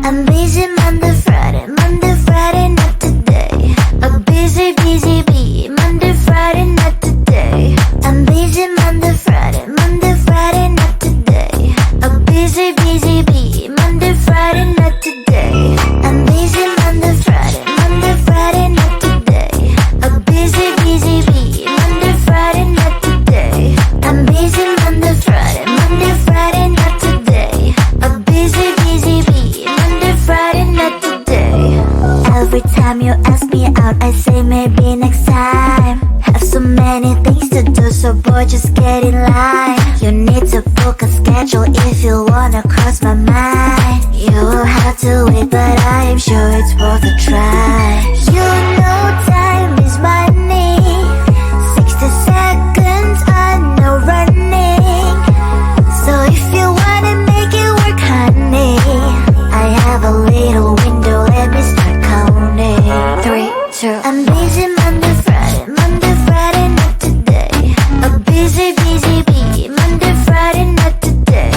I'm busy Monday, Friday, not today. A busy bee, Monday, Friday, not today. I'm busy Monday, Friday, not today. A busy bee, Monday, Friday, not today. I'm busy Monday, Friday, not today. A busy bee, Monday, Friday, not today. I'm busy Monday, Friday, not today. A busy bee, Monday, Friday, not today. Every time you ask me out, I say maybe next time. Have so many things to do, so boy, just get in line. You need to book a schedule if you wanna cross my mind. You will have to wait, but I am sure it's worth a try. You know time is money. 60 seconds, I know running. So if you wanna make it work, honey, I have a little window, let me start counting. 3, 2, I'm busy Monday, Friday, not today. A busy bee, Monday, Friday, not today.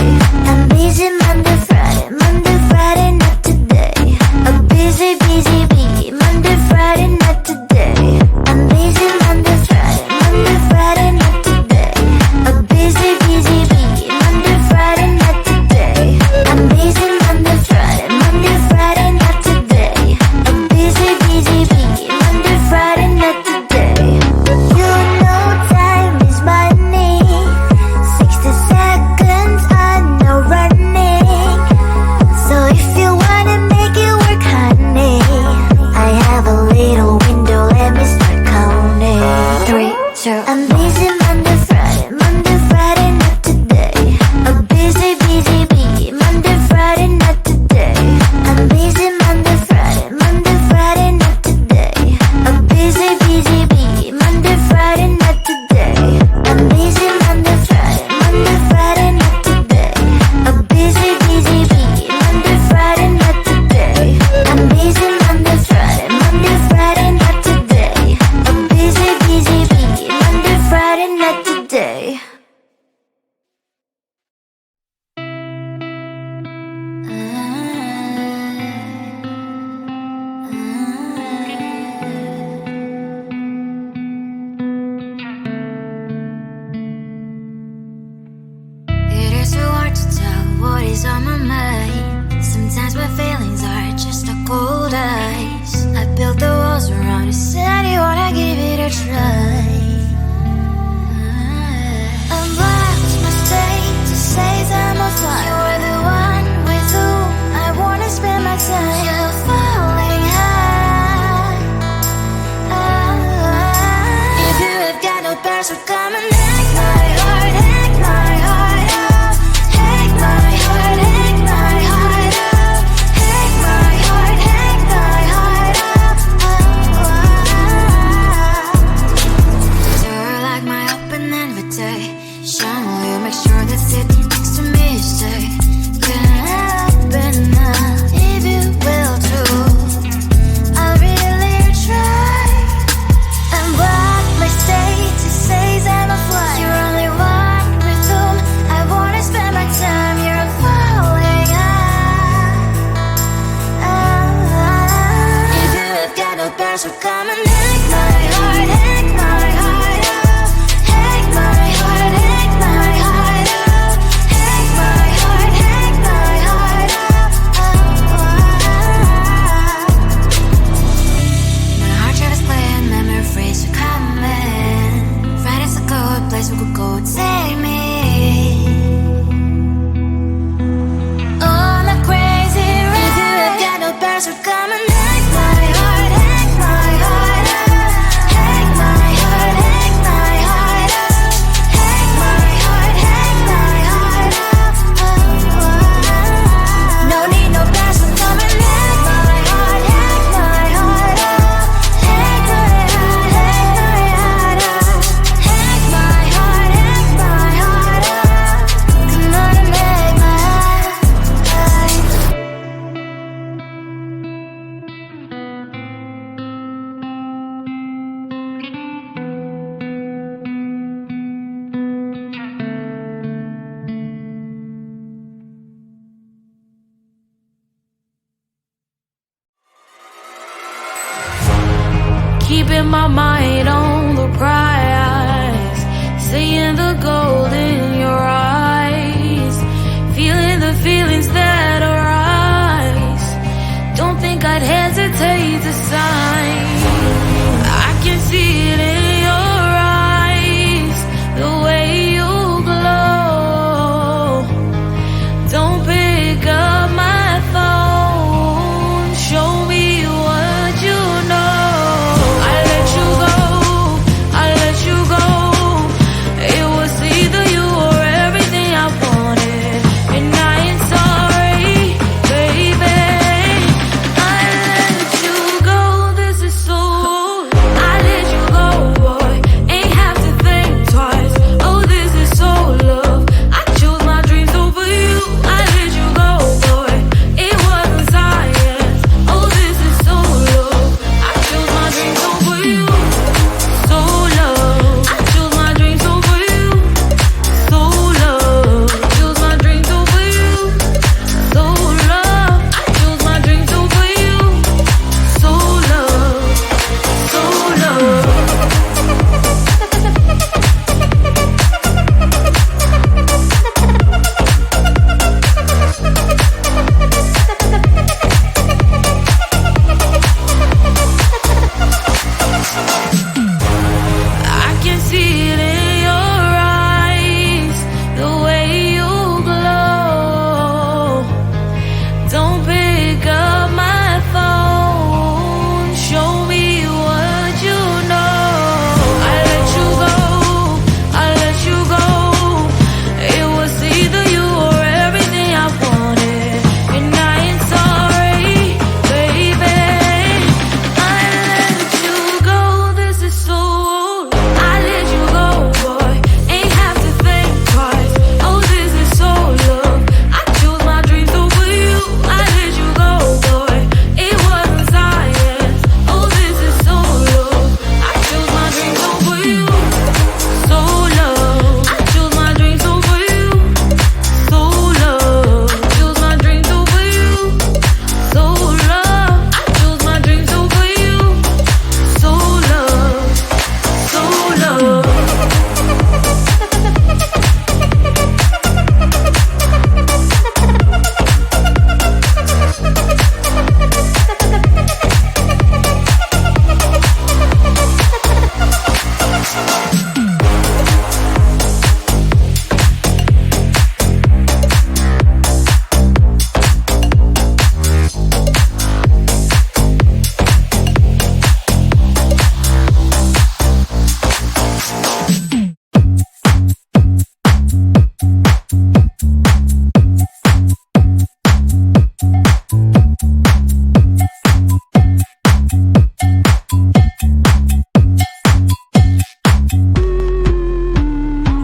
I'm busy Monday, Friday, not today. A busy bee, Monday, Friday, not today. I'm busy Monday, Friday, not today. A busy bee, Monday, Friday, not today. I'm busy Monday, Friday, not today. A busy bee, Monday, Friday, not today. You know time is money. 60 seconds, I know running. So if you wanna make it work, honey, I have a little window, let me start counting. 3, 2, I'm busy Monday, Friday, not today. A busy bee, Monday, Friday, not today. I'm busy Monday, Friday, not today. A busy bee, Monday, Friday, not today. I'm busy Monday, Friday, not today. A busy bee, Monday, Friday, not today. I'm busy Monday, Friday, not today. A busy bee, Monday, Friday, not today. It is so hard to tell what is on my mind. Sometimes my feelings are just a cold ice. I built the walls around you, said you wanna give it a try. I'm lost my state to say that I'm fine. You're the one with whom I wanna spend my time. You're falling high. If you have got no parents, so come and hack my heart, hack my heart out. Hack my heart, hack my heart out. Hack my heart, hack my heart out. You're like my open invitation. Will you make sure that sitting next to me is safe? Can't open up if you will too. I'll really try. And what my state to say that I'm flying. You're only one with whom I wanna spend my time. You're falling high. If you have got no parents, so come and hack my heart, hack my heart out. Hack my heart, hack my heart out. Hack my heart, hack my heart out. My heart tries to play and memory phrase you coming. Friday's a good place we could go, take me. On a crazy ride. If you have got no parents, so come and hack my heart, hack my heart. keeping my mind on the prize, seeing the gold in your eyes, feeling the feelings that arise. Don't think I'd hesitate to sign. I can see it in your eyes, the way you glow. Don't pick up my phone, show me what you know. I let you go, I let you go. It was either you or everything I wanted, and I ain't sorry, baby. I let you go, this is so. I let you go, boy, ain't have to think twice. Oh, this is so love. I chose my dreams over you. I let you go, boy, it wasn't science. Oh, this is so love. I chose my dreams over you. So love. I chose my dreams over you. So love. Chose my dreams over you. So love. I chose my dreams over you. So love. So love. I can see it in your eyes, the way you glow. Don't pick up my phone, show me what you know. I let you go, I let you go. It was either you or everything I wanted, and I ain't sorry, baby. I let you go, this is so. I let you go, boy, ain't have to think twice. Oh, this is so love. I chose my dreams over you. I let you go, boy, it wasn't science. Oh, this is so love. I chose my dreams over you. So love. I chose my dreams over you. So love. Chose my dreams over you. So love. I chose my dreams over you. So love. So love.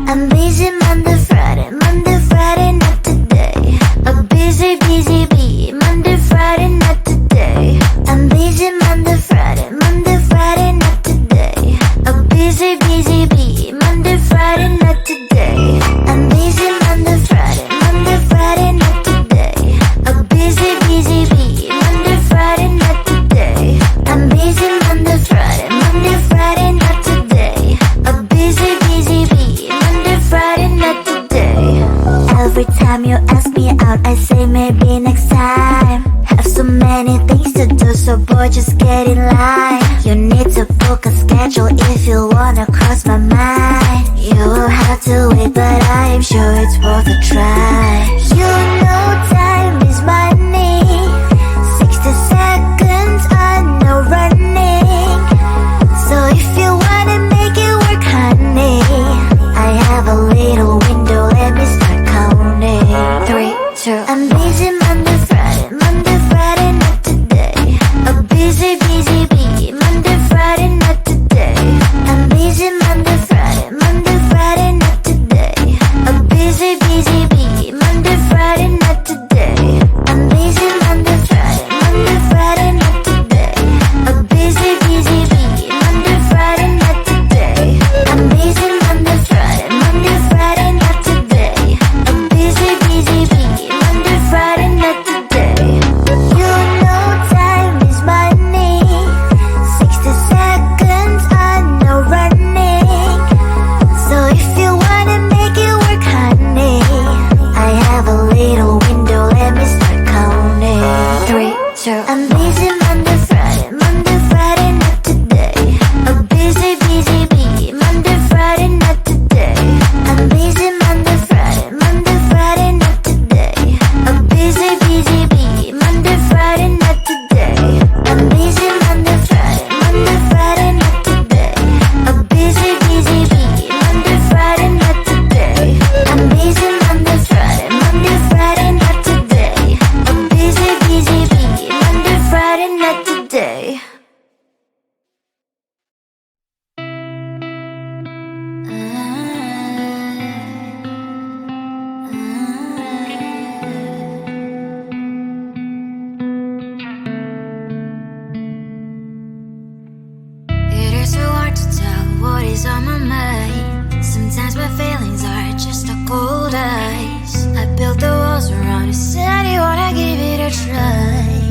I'm busy Monday, Friday, not today. A busy, busy bee, Monday, Friday, not today. I'm busy Monday, Friday, not today. A busy, busy bee, Monday, Friday, not today. I'm busy Monday, Friday, not today. A busy, busy bee, Monday, Friday, not today. I'm busy Monday, Friday, not today. A busy, busy bee, Monday, Friday, not today. Every time you ask me out, I say maybe next time. Have so many things to do, so boy, just get in line. You need to book a schedule if you wanna cross my mind. You will have to wait, but I am sure it's worth a try. You know time is money. 60 seconds on no running. So if you wanna make it work, honey, I have a little window, let me start counting. 3, 2, I'm busy Monday, Friday, not today. A busy, busy bee, Monday, Friday, not today. I'm busy Monday, Friday, not today. A busy, busy bee, Monday, Friday, not today. So I'm busy Monday, Friday, not today. A busy, busy bee. Monday, Friday, not today. I'm busy Monday, Friday, not today. A busy, busy bee. Monday, Friday, not today. I'm busy Monday, Friday, not today. A busy, busy bee. Monday, Friday, not today. I'm busy Monday, Friday, not today. A busy, busy bee. Monday, Friday, not today. it is so hard to tell what is on my mind. Sometimes my feelings are just a cold ice. I built the walls around it, said you wanna give it a try.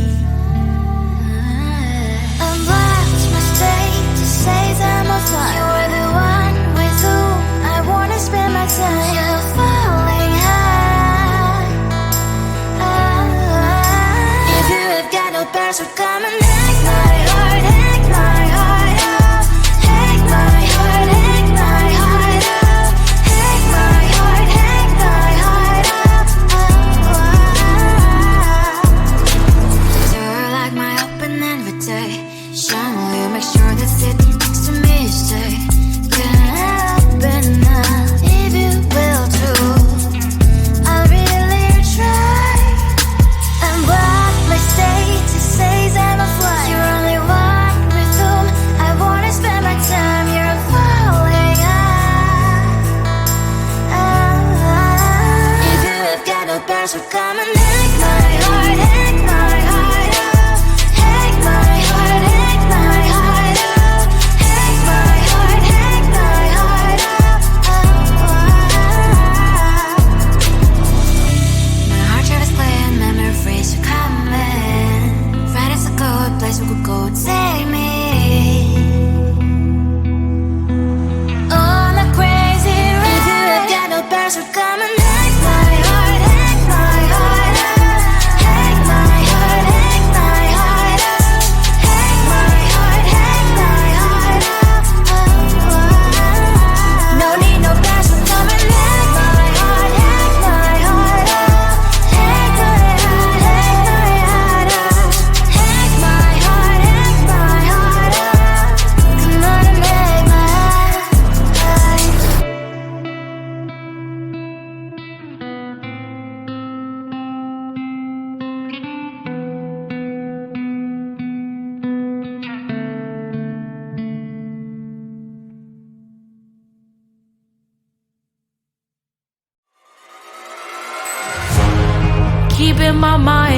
I watched my state to say I'm a fly. You're the one with whom I wanna spend my time. You're falling high. If you have got no bears, so come and hack my heart, hack my heart out. Hack my heart, hack my heart out. Hack my heart, hack my heart out. You're like my open invitation. Will you make sure that sitting next to me stay? Can happen now if you will too. I'll really try. And what my state to say I'm a fly. You're only one with whom I wanna spend my time. You're falling high. If you have got no bears, so come and hack my heart, hack my heart out. Hack my heart, hack my heart out. Hack my heart, hack my heart out. My heart drive is clear, memories are coming. Friday's a good place we could go, take me on a crazy ride. If you have got no bears, so come and hack my heart, hack my heart out. Hack my heart, hack my heart out. Hack my heart, hack my heart out. No need no bears, so come and hack my heart, hack my heart out. Hack my heart, hack my heart out. Hack my heart, hack my heart out. Come on and make my heart. Keeping my mind